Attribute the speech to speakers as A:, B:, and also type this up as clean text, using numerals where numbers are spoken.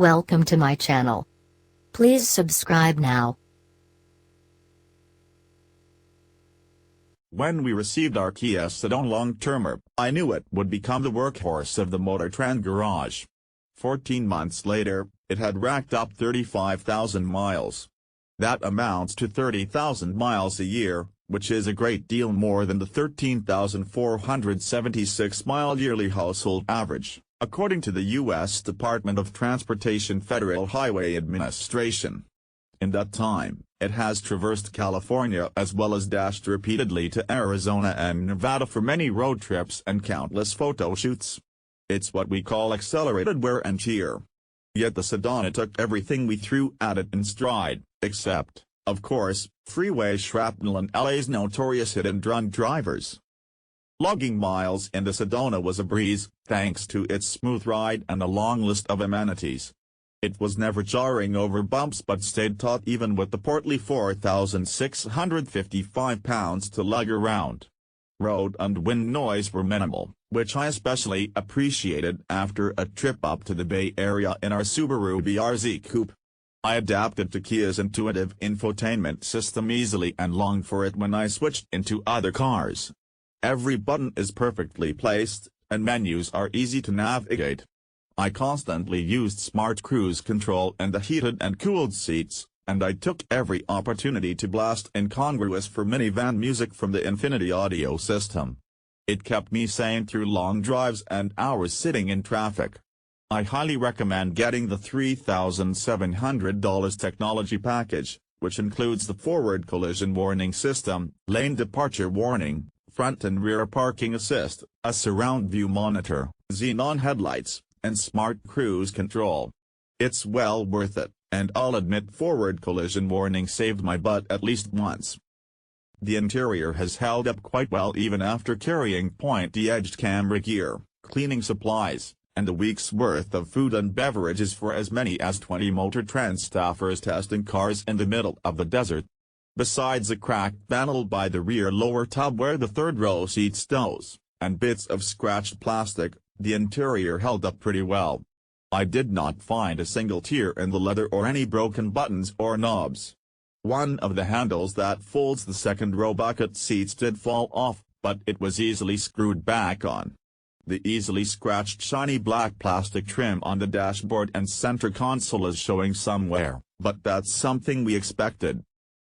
A: Welcome to my channel. Please subscribe now.
B: When we received our Kia Sedona long-termer, I knew it would become the workhorse of the Motortrend garage. 14 months later, it had racked up 35,000 miles. That amounts to 30,000 miles a year, which is a great deal more than the 13,476-mile yearly household average, according to the U.S. Department of Transportation Federal Highway Administration. In that time, it has traversed California as well as dashed repeatedly to Arizona and Nevada for many road trips and countless photo shoots. It's what we call accelerated wear and tear. Yet the Sedona took everything we threw at it in stride, except, of course, freeway shrapnel and LA's notorious hit-and-run drivers. Logging miles in the Sedona was a breeze, thanks to its smooth ride and a long list of amenities. It was never jarring over bumps but stayed taut even with the portly 4,655 pounds to lug around. Road and wind noise were minimal, which I especially appreciated after a trip up to the Bay Area in our Subaru BRZ coupe. I adapted to Kia's intuitive infotainment system easily and longed for it when I switched into other cars. Every button is perfectly placed, and menus are easy to navigate. I constantly used smart cruise control and the heated and cooled seats, and I took every opportunity to blast incongruous for minivan music from the Infinity audio system. It kept me sane through long drives and hours sitting in traffic. I highly recommend getting the $3,700 technology package, which includes the forward collision warning system, lane departure warning, front and rear parking assist, a surround view monitor, xenon headlights, and smart cruise control. It's well worth it, and I'll admit forward collision warning saved my butt at least once. The interior has held up quite well even after carrying pointy-edged camera gear, cleaning supplies, and a week's worth of food and beverages for as many as 20 Motortrend staffers testing cars in the middle of the desert. Besides a cracked panel by the rear lower tub where the third-row seat stows, and bits of scratched plastic, the interior held up pretty well. I did not find a single tear in the leather or any broken buttons or knobs. One of the handles that folds the second-row bucket seats did fall off, but it was easily screwed back on. The easily scratched shiny black plastic trim on the dashboard and center console is showing some wear, but that's something we expected.